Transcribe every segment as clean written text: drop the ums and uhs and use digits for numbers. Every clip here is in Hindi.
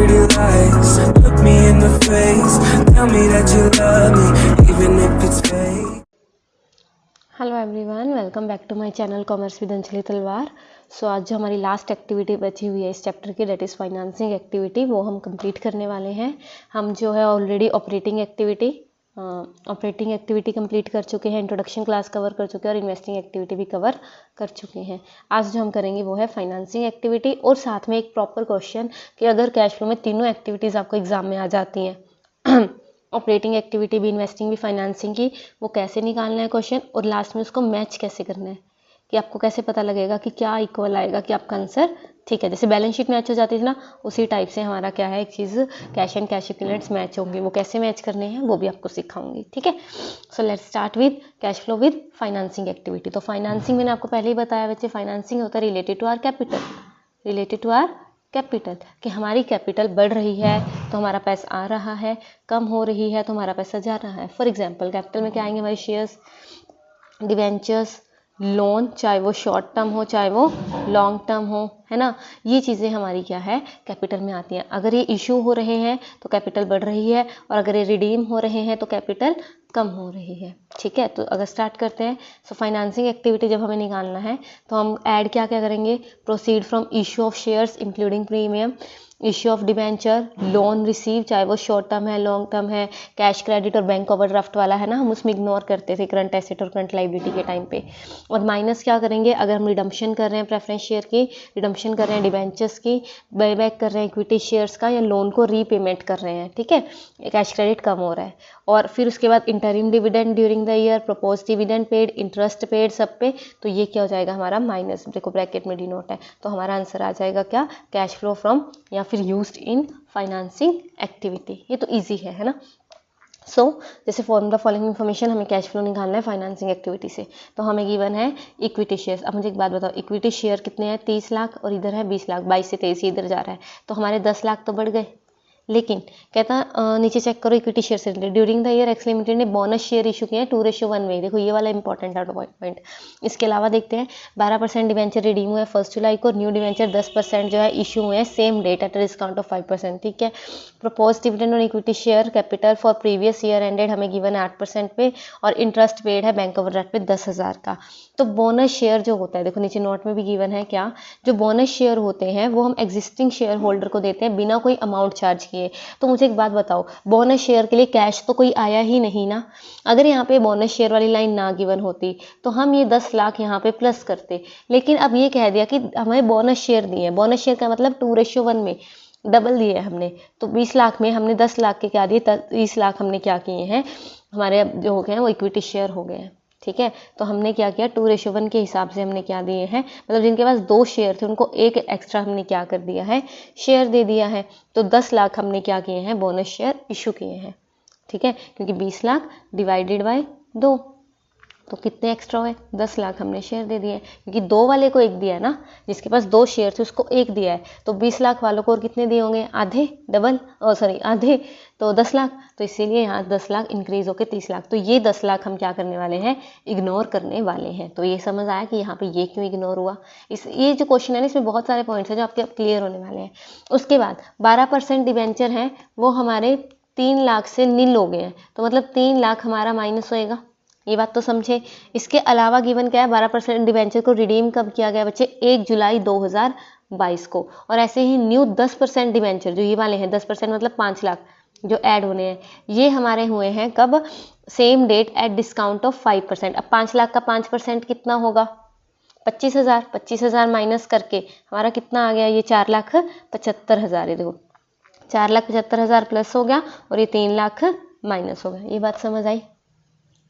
pretty lies. Look me in the face, tell me that you love me, even if it's fake. Hello everyone, welcome back to my channel commerce with Anjali Talwar. So आज जो हमारी लास्ट एक्टिविटी बची हुई है इस चैप्टर की, डेट इज़ फाइनेंसिंग एक्टिविटी, वो हम कंप्लीट करने वाले हैं। हम जो है ऑलरेडी ऑपरेटिंग एक्टिविटी कंप्लीट कर चुके हैं, इंट्रोडक्शन क्लास कवर कर चुके हैं और इन्वेस्टिंग एक्टिविटी भी कवर कर चुके हैं। आज जो हम करेंगे वो है फाइनेंसिंग एक्टिविटी और साथ में एक प्रॉपर क्वेश्चन कि अगर कैश फ्लो में तीनों एक्टिविटीज़ आपको एग्जाम में आ जाती हैं ऑपरेटिंग एक्टिविटी भी, इन्वेस्टिंग भी, फाइनेंसिंग की, वो कैसे निकालना है क्वेश्चन, और लास्ट में उसको मैच कैसे करना है कि आपको कैसे पता लगेगा कि क्या इक्वल आएगा कि आपका आंसर ठीक है। जैसे बैलेंस शीट मैच हो जाती थी ना, उसी टाइप से हमारा क्या है, एक चीज़ cash and cash equivalents match होंगे। वो कैसे मैच करने हैं वो भी आपको सिखाऊंगी, ठीक है। So let's start with cash flow with financing activity. तो फाइनेंसिंग मैंने आपको पहले ही बताया बच्चे, फाइनेंसिंग होता है रिलेटेड टू आर कैपिटल, कि हमारी कैपिटल बढ़ रही है तो हमारा पैसा आ रहा है, कम हो रही है तो हमारा पैसा जा रहा है। फॉर एग्जांपल कैपिटल में क्या आएंगे हमारे शेयर्स, डिवेंचर्स, लोन, चाहे वो शॉर्ट टर्म हो चाहे वो लॉन्ग टर्म हो, है ना। ये चीज़ें हमारी क्या है, कैपिटल में आती हैं। अगर ये इशू हो रहे हैं तो कैपिटल बढ़ रही है, और अगर ये रिडीम हो रहे हैं तो कैपिटल कम हो रही है, ठीक है। तो अगर स्टार्ट करते हैं, सो फाइनेंसिंग एक्टिविटी जब हमें निकालना है तो हम ऐड क्या क्या करेंगे, proceed from issue of shares including premium, issue of debenture, loan receive, चाहे वो शॉर्ट टर्म है लॉन्ग टर्म है, कैश क्रेडिट और बैंक ओवरड्राफ्ट वाला है ना, हम उसमें इग्नोर करते थे करंट एसेट और करंट लाइबिलिटी के टाइम पे। और माइनस क्या करेंगे, अगर हम रिडम्पशन कर रहे हैं प्रेफरेंस शेयर की, रिडम्पशन कर रहे हैं डिबेंचर्स की, बायबैक कर रहे हैं इक्विटी शेयर्स का, या लोन को रीपेमेंट कर रहे हैं, ठीक है, कैश क्रेडिट कम हो रहा है। और फिर उसके बाद interim dividend during the year, propose dividend paid, interest paid सब पे, तो ये क्या हो जाएगा हमारा माइनस, देखो ब्रैकेट में डिनोट है, तो हमारा आंसर आ जाएगा क्या, कैश फ्लो फ्रॉम या फिर यूज्ड इन फाइनेंसिंग एक्टिविटी। ये तो इजी है ना। जैसे फॉर्म द फॉलोइंग इन्फॉर्मेशन, हमें कैश फ्लो निकालना है फाइनेंसिंग एक्टिविटी से। तो हमें गिवन है इक्विटी शेयर्स। अब मुझे एक बात बताओ, इक्विटी शेयर कितने हैं, 30 लाख, और इधर है 20 लाख, 22 से 23 इधर जा रहा है, तो हमारे 10 लाख तो बढ़ गए। लेकिन कहता नीचे चेक करो इक्विटी शेयर से related, during the year x limited ने बोनस शेयर इशू किए हैं 2:1 में, देखो ये वाला इंपॉर्टेंट है पॉइंट। इसके अलावा देखते हैं 12% डिवेंचर रिडीम हुआ है 1 जुलाई को, न्यू डिवेंचर 10% जो है इशू हुए हैं same date at discount of 5%, ठीक है। Propose dividend on equity share capital for previous year ended हमें गिवन है 8% पे, और इंटरेस्ट पेड है बैंक ओवरड्राफ्ट पे 10,000 का। तो बोनस शेयर जो होता है, देखो नीचे नोट में भी गिवन है क्या, जो बोनस शेयर होते हैं वो हम एग्जिस्टिंग शेयर होल्डर को देते हैं बिना कोई अमाउंट चार्ज किए। तो मुझे एक बात बताओ, बोनस शेयर के लिए कैश तो कोई आया ही नहीं ना। अगर यहाँ पे बोनस शेयर वाली लाइन ना गिवन होती तो हम ये 10 लाख यहाँ पे प्लस करते, लेकिन अब ये कह दिया कि हमें बोनस शेयर दिए हैं। बोनस शेयर का मतलब 2:1 में डबल दिए हमने, तो 20 लाख में हमने 10 लाख के क्या दिए, 30 लाख हमने क्या किए हैं, हमारे अब जो हो गए हैं वो इक्विटी शेयर हो गए हैं, ठीक है। तो हमने क्या किया, 2:1 के हिसाब से हमने क्या दिए हैं, मतलब जिनके पास 2 शेयर थे उनको एक एक्स्ट्रा हमने क्या कर दिया है, शेयर दे दिया है। तो 10 लाख हमने क्या किए हैं, बोनस शेयर इशू किए हैं, ठीक है, क्योंकि 20 लाख डिवाइडेड बाय 2, तो कितने एक्स्ट्रा हुए, 10 लाख हमने शेयर दे दिए, क्योंकि 2 वाले को 1 दिया है ना, जिसके पास 2 शेयर थे उसको 1 दिया है, तो 20 लाख वालों को और कितने दिए होंगे, आधे, आधे, तो 10 लाख, तो इसीलिए यहाँ 10 लाख इंक्रीज होकर 30 लाख। तो ये 10 लाख हम क्या करने वाले हैं, इग्नोर करने वाले हैं। तो ये समझ आया कि यहाँ पे ये क्यों इग्नोर हुआ। ये जो क्वेश्चन है ना, इसमें बहुत सारे पॉइंट्स हैं जो आपके क्लियर होने वाले हैं। उसके बाद 12% डिवेंचर हैं वो हमारे 3 लाख से नील हो गए हैं, तो मतलब 3 लाख हमारा माइनस होएगा, ये बात तो समझे। इसके अलावा गिवन क्या है, 12% डिवेंचर को रिडीम कब किया गया बच्चे, 1 जुलाई 2022 को। और ऐसे ही न्यू 10% डिवेंचर जो ये वाले हैं, 10% मतलब 5 लाख जो ऐड होने हैं, ये हमारे हुए हैं कब, same date at discount of 5%। अब 5 लाख का 5% कितना होगा, 25,000 माइनस करके हमारा कितना आ गया, ये 4,75,000 है। देखो 4,75,000 प्लस हो गया और ये 3 लाख माइनस हो गया। ये बात समझ आई,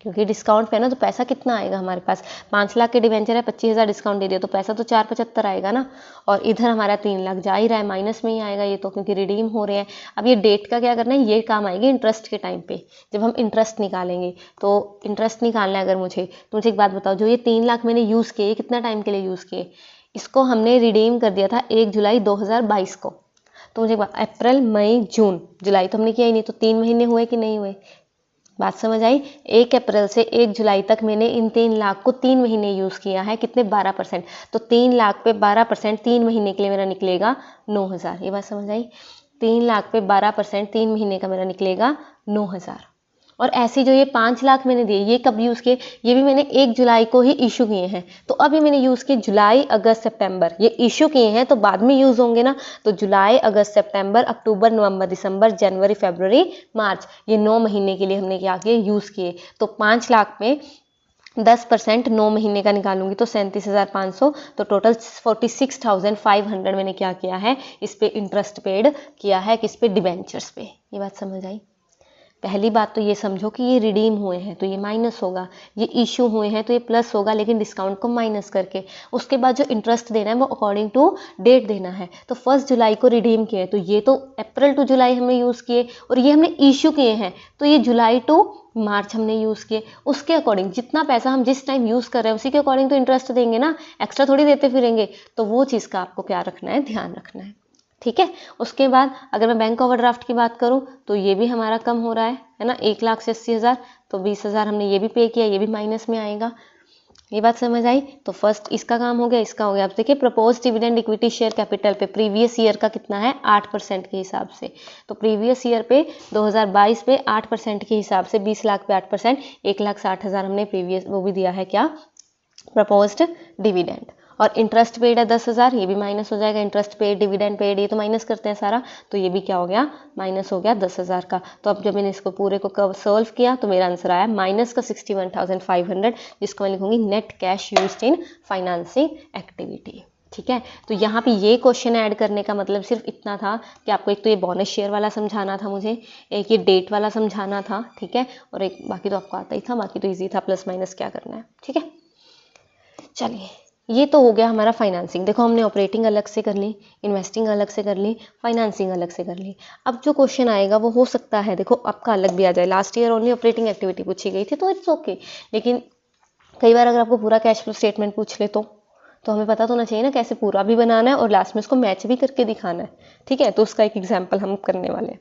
क्योंकि डिस्काउंट पे है ना, तो पैसा कितना आएगा हमारे पास, 5 लाख के डिवेंचर है, 25,000 डिस्काउंट दे दिया तो पैसा तो 4,75 आएगा ना, और इधर हमारा 3 लाख जा ही रहा है, माइनस में ही आएगा ये तो, क्योंकि रिडीम हो रहे हैं। अब ये डेट का क्या करना है, ये काम आएगी इंटरेस्ट के टाइम पे, जब हम इंटरेस्ट निकालेंगे। तो इंटरेस्ट निकालना है अगर मुझे एक बात बताओ, जो ये 3 लाख मैंने यूज़ किए, कितना टाइम के लिए यूज़ किए, इसको हमने रिडीम कर दिया था 1 जुलाई 2022 को। तो मुझे अप्रैल मई जून, जुलाई तो हमने किया ही नहीं, तो 3 महीने हुए कि नहीं हुए, बात समझ आई। 1 अप्रैल से 1 जुलाई तक मैंने इन 3 लाख को 3 महीने यूज़ किया है, कितने 12%, तो 3 लाख पे 12% 3 महीने के लिए मेरा निकलेगा 9,000। ये बात समझ आई। 3 लाख पे 12% 3 महीने का मेरा निकलेगा 9,000। और ऐसे जो ये 5 लाख मैंने दिए ये कब यूज़ किए, ये भी मैंने 1 जुलाई को ही इशू किए हैं। तो अभी मैंने यूज़ किए जुलाई अगस्त सितंबर, ये इशू किए हैं तो बाद में यूज़ होंगे ना। तो जुलाई अगस्त सितंबर अक्टूबर नवंबर दिसंबर जनवरी फरवरी मार्च, ये 9 महीने के लिए हमने क्या किए, यूज़ किए। तो 5 लाख में 10% 9 महीने का निकालूंगी तो 37,500, तो टोटल 46,500 मैंने क्या किया है, इस पे इंटरेस्ट पेड किया है, किस पे, डिबेंचर्स पे। ये बात समझ आई। पहली बात तो ये समझो कि ये रिडीम हुए हैं तो ये माइनस होगा, ये इशू हुए हैं तो ये प्लस होगा, लेकिन डिस्काउंट को माइनस करके। उसके बाद जो इंटरेस्ट देना है वो अकॉर्डिंग टू डेट देना है। तो 1 जुलाई को रिडीम किए तो ये तो अप्रैल टू जुलाई हमने यूज़ किए, और ये हमने इशू किए हैं तो ये जुलाई टू मार्च हमने यूज़ किए। उसके अकॉर्डिंग जितना पैसा हम जिस टाइम यूज़ कर रहे हैं उसी के अकॉर्डिंग तो इंटरेस्ट देंगे ना, एक्स्ट्रा थोड़ी देते फिरेंगे। तो वो चीज़ का आपको क्या रखना है, ध्यान रखना है, ठीक है। उसके बाद अगर मैं बैंक ओवरड्राफ्ट की बात करूं तो ये भी हमारा कम हो रहा है ना, 1 लाख से 80,000, तो 20,000 हमने ये भी पे किया, ये भी माइनस में आएगा। ये बात समझ आई। तो फर्स्ट इसका काम हो गया, इसका हो गया। अब देखिए propose dividend equity share capital पे प्रीवियस ईयर का कितना है, 8% के हिसाब से। तो प्रीवियस ईयर पे 2022 पे 8% के हिसाब से 20 लाख पे 8%, 1,60,000 हमने प्रीवियस वो भी दिया है क्या, प्रपोज्ड डिविडेंड। और इंटरेस्ट पेड है 10,000, ये भी माइनस हो जाएगा, इंटरेस्ट पेड डिविडेंड पेड ये तो माइनस करते हैं सारा, तो ये भी क्या हो गया, माइनस हो गया 10,000 का। तो अब जब मैंने इसको पूरे को सॉल्व किया तो मेरा आंसर आया माइनस का 61,500, जिसको मैं लिखूंगी net cash used in financing activity. ठीक है। तो यहाँ पे ये क्वेश्चन ऐड करने का मतलब सिर्फ इतना था कि आपको एक तो ये बोनस शेयर वाला समझाना था मुझे, एक ये डेट वाला समझाना था, ठीक है, और एक बाकी तो आपको आता ही था, बाकी तो ईजी था, प्लस माइनस क्या करना है, ठीक है। चलिए ये तो हो गया हमारा फाइनेंसिंग। देखो हमने ऑपरेटिंग अलग से कर ली, इन्वेस्टिंग अलग से कर ली, फाइनेंसिंग अलग से कर ली। अब जो क्वेश्चन आएगा वो हो सकता है देखो आपका अलग भी आ जाए। Last year only operating activity पूछी गई थी तो इट्स ओके, लेकिन कई बार अगर आपको पूरा कैश फ्लो स्टेटमेंट पूछ ले तो हमें पता तो होना चाहिए ना कैसे पूरा भी बनाना है और लास्ट में उसको मैच भी करके दिखाना है, ठीक है। तो उसका एक एग्जाम्पल हम करने वाले हैं।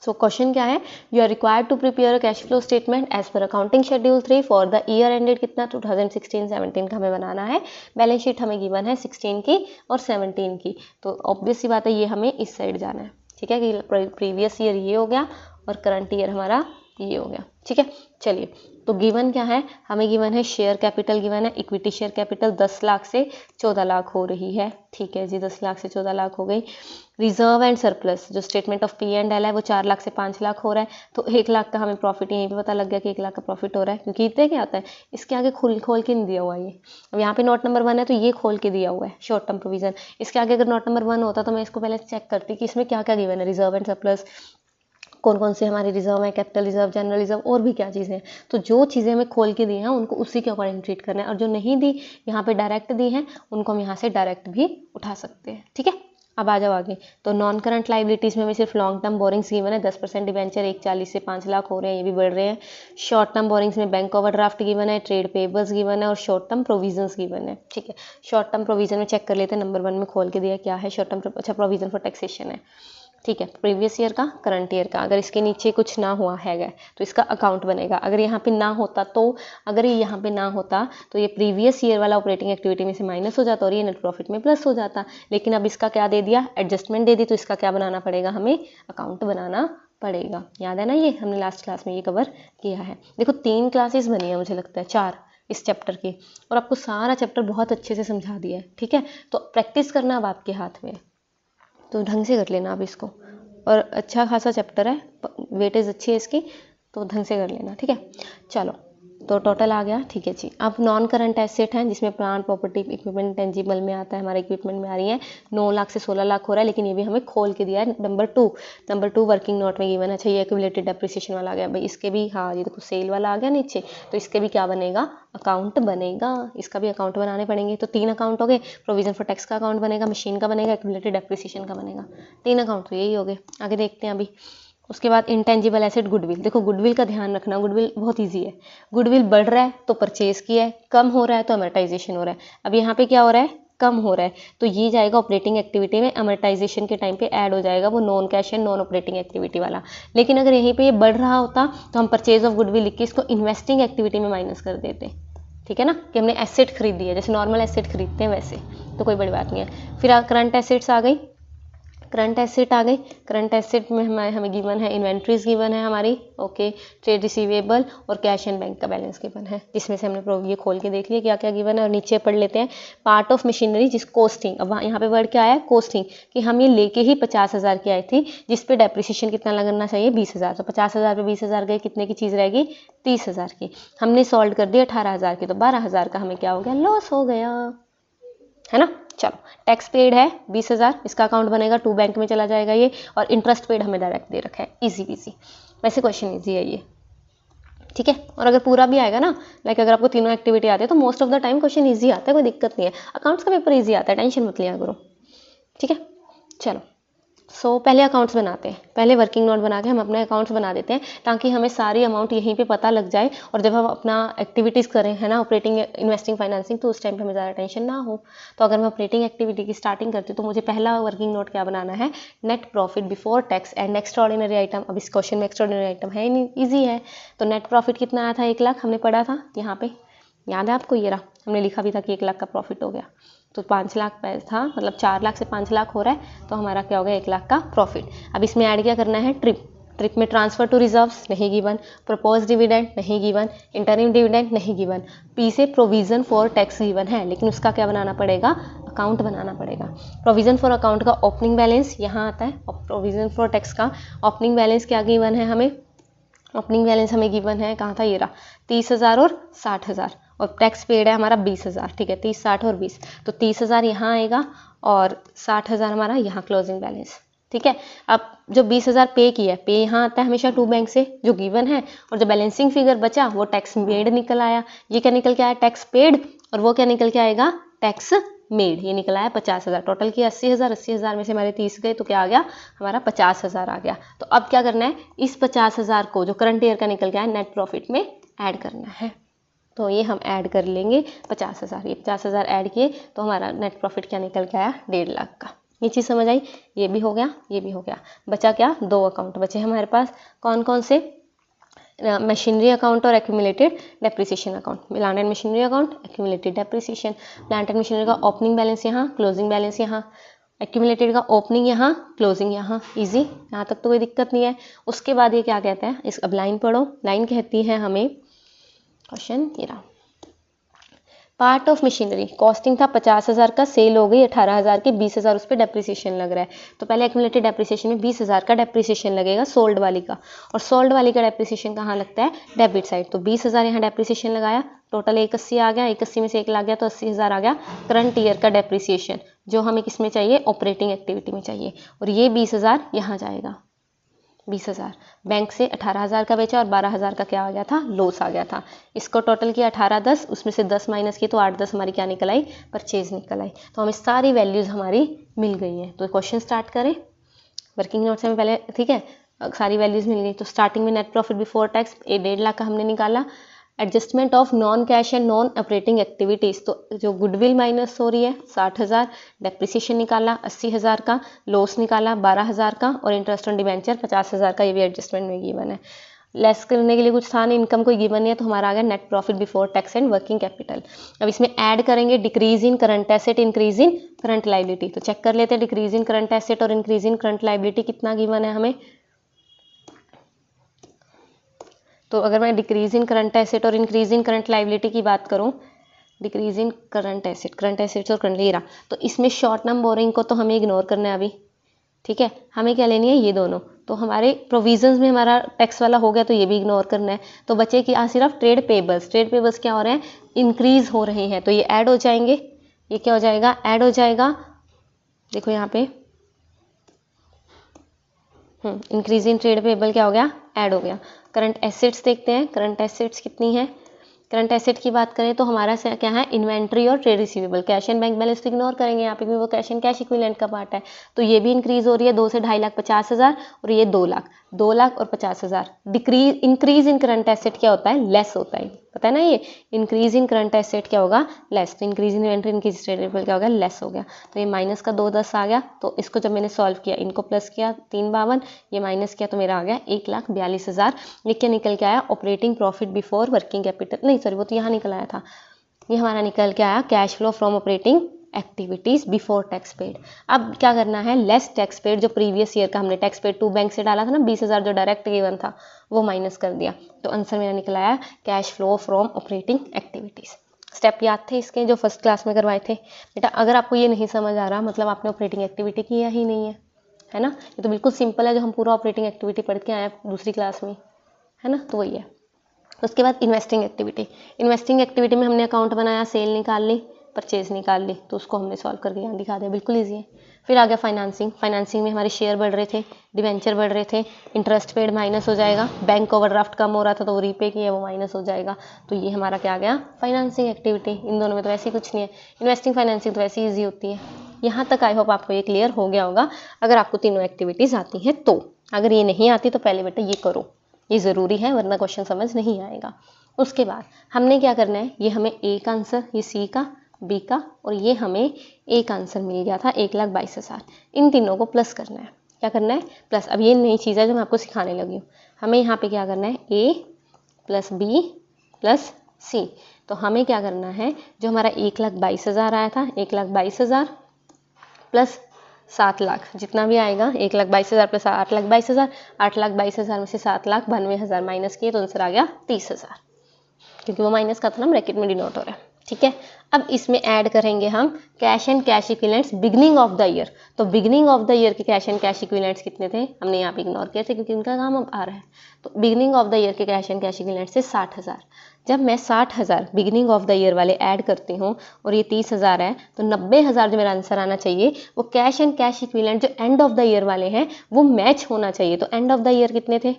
सो क्वेश्चन क्या है, you are required to prepare a cash flow statement as per accounting schedule 3 for the year ended कितना 2016-17 का हमें बनाना है। बैलेंस शीट हमें गिवन है 16 की और 17 की, तो ऑब्वियस सी बात है ये हमें इस साइड जाना है, ठीक है, कि प्रीवियस ईयर ये हो गया और करंट ईयर हमारा ये हो गया, ठीक है। चलिए तो गिवन क्या है, हमें गिवन है शेयर कैपिटल गिवन है, इक्विटी शेयर कैपिटल 10 लाख से 14 लाख हो रही है, ठीक है जी, 10 लाख से 14 लाख हो गई। रिजर्व एंड सरप्लस जो स्टेटमेंट ऑफ P&L है वो 4 लाख से 5 लाख हो रहा है, तो 1 लाख का हमें प्रॉफिट यहीं पे पता लग गया कि 1 लाख का प्रॉफिट हो रहा है, क्योंकि इतने क्या आता है इसके आगे खोल के नहीं दिया हुआ ये। अब यहाँ पे नोट नंबर 1 है तो ये खोल के दिया हुआ है शॉर्ट टर्म प्रोविजन। इसके आगे अगर नोट नंबर 1 होता तो मैं इसको पहले चेक करती कि इसमें क्या क्या गिवन है, रिजर्व एंड सरप्लस, कौन कौन से हमारे रिजर्व है, कैपिटल रिजर्व, जनरल रिजर्व, और भी क्या चीज़ें हैं। तो जो चीज़ें हमें खोल के दी हैं उनको उसी के अकॉर्डिंग ट्रीट करना है, और जो नहीं दी यहाँ पे डायरेक्ट दी हैं उनको हम यहाँ से डायरेक्ट भी उठा सकते हैं, ठीक है। अब आ जाओ आगे। तो नॉन करंट लाइबिलिटीज़ में सिर्फ लॉन्ग टर्म बोरिंग्स गिवन है, 10% डिवेंचर 140 से 5 लाख हो रहे हैं, ये भी बढ़ रहे हैं। शॉर्ट टर्म बोरिंग्स में बैंक ओवरड्राफ्ट गिवन है, ट्रेड पेबल्स गिवन है और शॉर्ट टर्म प्रोविजंस गिवन है, ठीक है। शॉर्ट टर्म प्रोविजन में चेक कर लेते हैं, नंबर 1 में खोल के दिया क्या है शॉर्ट टर्म, अच्छा प्रोविजन फॉर टैक्सेशन है, ठीक है, प्रीवियस ईयर का करंट ईयर का। अगर इसके नीचे कुछ ना हुआ है तो इसका अकाउंट बनेगा। अगर यहाँ पे ना होता तो ये प्रीवियस ईयर वाला ऑपरेटिंग एक्टिविटी में से माइनस हो जाता और ये नेट प्रॉफिट में प्लस हो जाता। लेकिन अब इसका क्या दे दिया, एडजस्टमेंट दे दी, तो इसका क्या बनाना पड़ेगा, हमें अकाउंट बनाना पड़ेगा। याद है ना, ये हमने लास्ट क्लास में ये कवर किया है। देखो 3 क्लासेस बनी है, मुझे लगता है 4 इस चैप्टर की, और आपको सारा चैप्टर बहुत अच्छे से समझा दिया है, ठीक है। तो प्रैक्टिस करना अब आपके हाथ में है, तो ढंग से कर लेना अब इसको। और अच्छा खासा चैप्टर है, वेटेज अच्छी है इसकी, तो ढंग से कर लेना, ठीक है। चलो तो टोटल आ गया, ठीक है जी। अब नॉन करंट एसेट हैं जिसमें प्लांट प्रॉपर्टी इक्विपमेंट टेंजिबल में आता है, हमारे इक्विपमेंट में आ रही है, 9 लाख से 16 लाख हो रहा है, लेकिन ये भी हमें खोल के दिया है। नंबर 2 वर्किंग नोट में गिवन है। अच्छा ये एक्यूमुलेटेड डेप्रिसिएशन वाला आ गया भाई, इसके भी, हाँ ये देखो सेल वाला आ गया नीचे, तो इसके भी क्या बनेगा, अकाउंट बनेगा, इसका भी अकाउंट बनाने पड़ेंगे। तो 3 अकाउंट हो गए, प्रोविजन फॉर टैक्स का अकाउंट बनेगा, मशीन का बनेगा, एक्यूमुलेटेड डेप्रिसिएशन का बनेगा, 3 अकाउंट तो यही हो गए। आगे देखते हैं अभी। उसके बाद इंटेंजिबल एसेट गुडविल। देखो गुडविल का ध्यान रखना, गुडविल बहुत इजी है। गुडविल बढ़ रहा है तो परचेज किया है, कम हो रहा है तो अमर्टाइजेशन हो रहा है। अब यहाँ पे क्या हो रहा है, कम हो रहा है, तो ये जाएगा ऑपरेटिंग एक्टिविटी में, अमर्टाइजेशन के टाइम पे ऐड हो जाएगा वो non cash and non operating activity वाला। लेकिन अगर यहीं पे ये बढ़ रहा होता तो हम परचेज ऑफ गुडविल लिख के इसको इन्वेस्टिंग एक्टिविटी में माइनस कर देते, ठीक है ना, कि हमने एसेट खरीदी है, जैसे नॉर्मल एसेट खरीदते हैं वैसे, तो कोई बड़ी बात नहीं है। फिर करंट एसेट्स आ गई। करंट एसेट आ गई। करंट एसेट में हमें गिवन है इन्वेंट्रीज गिवन है हमारी, ओके, ट्रेड रिसीवेबल और कैश एंड बैंक का बैलेंस गिवन है, जिसमें से हमने ये खोल के देख लिया क्या क्या गिवन है। और नीचे पढ़ लेते हैं पार्ट ऑफ मशीनरी जिस कॉस्टिंग, अब यहाँ पे वर्ड क्या आया कॉस्टिंग, कि हम ये लेके ही 50,000 की आई थी, जिस पे डेप्रिसिएशन कितना लगना चाहिए 20,000, तो 50,000 पे 20,000 गए, कितने की चीज़ रहेगी 30,000 की। हमने सॉल्व कर दिया 18,000 की, तो 12,000 का हमें क्या हो गया लॉस हो गया, है ना। चलो, टैक्स पेड है 20,000, इसका अकाउंट बनेगा 2 बैंक में चला जाएगा ये, और इंटरेस्ट पेड हमें डायरेक्ट दे रखा है, इजी इजी, वैसे क्वेश्चन इजी है ये, ठीक है। और अगर पूरा भी आएगा ना, लाइक अगर आपको तीनों एक्टिविटी आती है तो most of the time question easy आता है, कोई दिक्कत नहीं है। अकाउंट्स का पेपर इजी आता है, टेंशन मत लिया करो, ठीक है। चलो, सो पहले अकाउंट्स बनाते हैं, पहले वर्किंग नोट बना के हम अपने अकाउंट्स बना देते हैं, ताकि हमें सारी अमाउंट यहीं पे पता लग जाए, और जब हम अपना एक्टिविटीज़ करें, है ना, ऑपरेटिंग इन्वेस्टिंग फाइनेंसिंग, तो उस टाइम पे हमें ज़्यादा टेंशन ना हो। तो अगर मैं ऑपरेटिंग एक्टिविटी की स्टार्टिंग करती हूँ तो मुझे पहला वर्किंग नोट क्या बनाना है, net profit before tax and extraordinary item. अब इस क्वेश्चन में एक्स्ट्राऑर्डिनरी आइटम है ही नहीं, ईजी है। तो नेट प्रॉफिट कितना आया था 1 लाख, हमने पढ़ा था यहाँ पे, याद है आपको, ये रहा, हमने लिखा भी था कि 1 लाख का प्रॉफिट हो गया, तो 5 लाख था, मतलब 4 लाख से 5 लाख हो रहा है, तो हमारा क्या हो गया 1 लाख का प्रॉफिट। अब इसमें ऐड क्या करना है, ट्रिप में ट्रांसफर टू रिजर्व्स नहीं गिवन, प्रपोज डिविडेंड नहीं गिवन, इंटरिम डिविडेंड नहीं गिवन, पी से प्रोविजन फॉर टैक्स गिवन है, लेकिन उसका क्या बनाना पड़ेगा, अकाउंट बनाना पड़ेगा। प्रोविजन फॉर अकाउंट का ओपनिंग बैलेंस यहाँ आता है, और प्रोविजन फॉर टैक्स का ओपनिंग बैलेंस क्या गिवन है हमें, ओपनिंग बैलेंस हमें गिवन है, कहाँ था, ये रहा, 30,000 और 60,000, और टैक्स पेड है हमारा 20,000, ठीक है, 30, 60 और 20, तो 30,000 यहाँ आएगा और 60,000 हमारा यहाँ क्लोजिंग बैलेंस, ठीक है। अब जो 20,000 पे किया है, पे यहाँ आता है हमेशा 2 बैंक से जो गिवन है, और जो बैलेंसिंग फिगर बचा वो टैक्स पेड निकल आया, ये क्या निकल के आया टैक्स पेड, और वो क्या निकल के आएगा टैक्स मेड, ये निकल आया 50,000। टोटल किया 80,000, 80,000 में से हमारे 30 गए, तो क्या आ गया हमारा 50,000 आ गया। तो अब क्या करना है, इस 50,000 को जो करंट ईयर का निकल गया है नेट प्रॉफिट में ऐड करना है, तो ये हम ऐड कर लेंगे 50,000, ये 50,000 ऐड किए तो हमारा नेट प्रॉफिट क्या निकल के आया 1.5 लाख का। ये चीज़ समझ आई, ये भी हो गया, ये भी हो गया, बचा क्या 2 अकाउंट बचे हमारे पास, कौन कौन से, मशीनरी अकाउंट और accumulated depreciation account, plant and machinery account, accumulated depreciation, plant and machinery का ओपनिंग बैलेंस यहाँ, क्लोजिंग बैलेंस यहाँ, एक्यूमुलेटेड का ओपनिंग यहाँ, क्लोजिंग यहाँ, इजी, यहाँ तक तो कोई दिक्कत नहीं है। उसके बाद ये क्या कहता है, इस अब लाइन पढ़ो, लाइन कहती है हमें, क्वेश्चन ये रहा, पार्ट ऑफ मशीनरी कॉस्टिंग था 50,000 का, सेल हो गई 18,000 की, 20,000 उस पर डेप्रिसिएशन लग रहा है, तो पहले एक्यूमुलेटेड डेप्रिसिएशन में 20,000 का डेप्रिसिएशन लगेगा सोल्ड वाली का, और सोल्ड वाली का डेप्रिसिएशन कहाँ लगता है डेबिट साइड, तो 20,000 यहाँ डेप्रिसिएशन लगाया, टोटल 81 आ गया, 81 में से 1 लाख गया तो 80,000 आ गया करंट ईयर का डेप्रिसिएशन, जो हमें किस में चाहिए ऑपरेटिंग एक्टिविटी में चाहिए, और ये 20,000 यहाँ जाएगा, 20,000 बैंक से 18,000 का बेचा और 12,000 का क्या आ गया था लॉस आ गया था, इसको टोटल किया 18, 10, उसमें से 10 माइनस की तो 8, 10 हमारी क्या निकल आई परचेज निकल आई, तो हमें सारी वैल्यूज़ हमारी मिल गई हैं। तो क्वेश्चन स्टार्ट करें, वर्किंग नोट से हमें पहले, ठीक है, सारी वैल्यूज़ मिल गई, तो स्टार्टिंग में net profit before tax 1.5 lakh का हमने निकाला, adjustment of non cash and non operating activities, तो जो गुडविल माइनस हो रही है 60,000, डेप्रिसिएशन निकाला 80,000 का, लॉस निकाला 12,000 का, और इंटरेस्ट ऑन डिबेंचर 50,000 का, ये भी एडजस्टमेंट में गिवन है। लेस करने के लिए कुछ था नहीं, इनकम कोई गिवन नहीं है, तो हमारा आ गया net profit before tax and working capital. अब इसमें ऐड करेंगे decrease in current asset, increase in current liability, तो चेक कर लेते हैं डिक्रीज इन करंट एसेट और इंक्रीज इन करंट लाइबिलिटी कितना गिवन है हमें। तो अगर मैं डिक्रीज इन करंट एसेट और इंक्रीज इन करंट लाइबिलिटी की बात करूं, डिक्रीज इन करंट एसेट्स और करंट, ये रहा, तो इसमें शॉर्ट टर्म बोरिंग को तो हमें इग्नोर करना है अभी, ठीक है, हमें क्या लेनी है ये दोनों, तो हमारे प्रोविजंस में हमारा टैक्स वाला हो गया तो ये भी इग्नोर करना है, तो बचे कि सिर्फ ट्रेड पेबल्स, ट्रेड पेबल्स क्या हो रहे हैं इंक्रीज हो रहे हैं, तो ये ऐड हो जाएंगे, ये क्या हो जाएगा ऐड हो जाएगा, देखो यहाँ पे इंक्रीज इन ट्रेड पेबल क्या हो गया ऐड हो गया। करंट एसेट्स देखते हैं, करंट एसेट्स कितनी है, करंट एसेट की बात करें तो हमारा क्या है इन्वेंट्री और trade receivable, cash and bank balance तो इग्नोर करेंगे, यहाँ पे भी वो कैश एंड कैश इक्विवेलेंट का पार्ट है, तो ये भी इंक्रीज हो रही है 2 से 2.5 लाख 50,000, और ये 2 लाख, 2 लाख और 50,000। Decrease increase in current asset क्या होता है लेस होता है, पता है ना, ये इंक्रीज इन करंट एसेट क्या होगा लेस, तो increase in inventory increase trade receivable क्या होगा लेस हो गया, तो ये माइनस का 2, 10 आ गया, तो इसको जब मैंने सॉल्व किया इनको प्लस किया 352, ये माइनस किया तो मेरा आ गया 1,42,000। ये क्या निकल के आया operating profit before working capital, नहीं सॉरी वो तो यहाँ निकल आया था, ये हमारा निकल के आया cash flow from operating activities before tax paid. अब क्या करना है, लेस टैक्स पेड, जो प्रीवियस ईयर का हमने टैक्स पेड टू बैंक से डाला था ना 20,000 जो डायरेक्ट गिवन था वो माइनस कर दिया, तो आंसर मेरा निकल आया cash flow from operating activities. Step याद थे इसके जो फर्स्ट क्लास में करवाए थे बेटा? अगर आपको ये नहीं समझ आ रहा मतलब आपने ऑपरेटिंग एक्टिविटी किया ही नहीं है ना। ये तो बिल्कुल सिंपल है जो हम पूरा ऑपरेटिंग एक्टिविटी पढ़ के आए हैं दूसरी क्लास में, है ना, तो वही है। उसके बाद इन्वेस्टिंग एक्टिविटी। इन्वेस्टिंग एक्टिविटी में हमने अकाउंट बनाया, सेल निकाल ली, परचेज निकाल ली, तो उसको हमने सॉल्व करके यहाँ दिखा दिया, बिल्कुल ईजी है। फिर आ गया फाइनेंसिंग। फाइनेंसिंग में हमारे शेयर बढ़ रहे थे, डिवेंचर बढ़ रहे थे, इंटरेस्ट पेड माइनस हो जाएगा, बैंक ओवरड्राफ्ट कम हो रहा था तो वो रीपे किया वो माइनस हो जाएगा, तो ये हमारा क्या आ गया फाइनेंसिंग एक्टिविटी। इन दोनों में तो ऐसी कुछ नहीं है, इन्वेस्टिंग फाइनेंसिंग तो ऐसी ईजी होती है। यहाँ तक आई होप आपको ये क्लियर हो गया होगा अगर आपको तीनों एक्टिविटीज़ आती हैं तो। अगर ये नहीं आती तो पहले बेटा ये करो, ये ज़रूरी है वरना क्वेश्चन समझ नहीं आएगा। उसके बाद हमने क्या करना है, ये हमें ए का आंसर, ये सी का, बी का और ये हमें ए का आंसर मिल गया था 1,22,000, इन तीनों को प्लस करना है। क्या करना है प्लस। अब ये नई चीज़ है जो मैं आपको सिखाने लगी हूँ। हमें यहाँ पे क्या करना है ए प्लस बी प्लस सी, तो हमें क्या करना है जो हमारा 1,22,000 आया था 1,22,000 प्लस 7 लाख, जितना भी आएगा 1,22,000 प्लस 8,22,000, 8,22,000 में से 7,92,000 माइनस किए तो आंसर आ गया 30,000, क्योंकि वो माइनस का था ना ब्रैकेट में डिनोट हो रहा है। ठीक है, अब इसमें ऐड करेंगे हम cash and cash equivalents beginning of the year. तो बिगनिंग ऑफ द ईयर के कैश एंड कैश इक्विवेलेंट्स कितने थे, हमने यहाँ पे इग्नोर किए थे क्योंकि इनका काम अब आ रहा है। तो बिगनिंग ऑफ द ईयर के कैश एंड कैश इक्विवेलेंट्स से 60,000। जब मैं 60,000 बिगनिंग ऑफ द ईयर वाले ऐड करती हूँ और ये 30,000 है, तो 90,000 जो मेरा आंसर आना चाहिए वो कैश एंड कैश इक्विवेलेंट जो एंड ऑफ द ईयर वाले हैं वो मैच होना चाहिए। तो एंड ऑफ द ईयर कितने थे,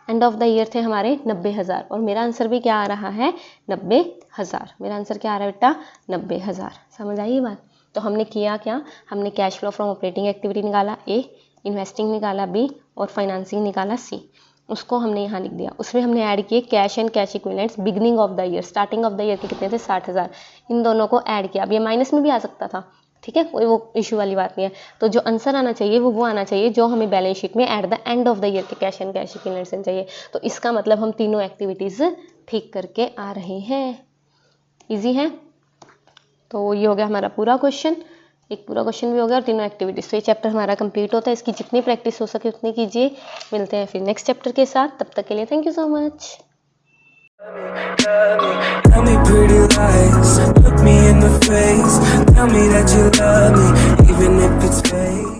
एंड ऑफ द ईयर थे हमारे 90,000 और मेरा आंसर भी क्या आ रहा है 90,000। मेरा आंसर क्या आ रहा है बेटा 90,000। समझ आई ये बात? तो हमने किया क्या, हमने cash flow from operating activity निकाला ए, इन्वेस्टिंग निकाला बी और फाइनेंसिंग निकाला सी, उसको हमने यहाँ लिख दिया। उसमें हमने ऐड किए cash and cash equivalents beginning of the year, starting of the year के कितने थे 60,000, इन दोनों को ऐड किया। अब ये माइनस में भी आ सकता था, ठीक है, कोई वो इशू वाली बात नहीं है। तो जो आंसर आना चाहिए वो आना चाहिए जो हमें बैलेंस शीट में at the end of the year के कैश एंड कैश इक्विवेलेंट्स चाहिए। तो इसका मतलब हम तीनों एक्टिविटीज़ ठीक करके आ रहे हैं। इजी है? तो ये हो गया हमारा पूरा क्वेश्चन, एक पूरा क्वेश्चन भी हो गया और तीनों एक्टिविटीज़। तो ये चैप्टर हमारा कंप्लीट होता है। इसकी जितनी प्रैक्टिस हो सके उतनी कीजिए। मिलते हैं फिर नेक्स्ट चैप्टर के साथ, तब तक के लिए thank you so much. Tell me pretty lies, look me in the face, tell me that you love me, even if it's fake.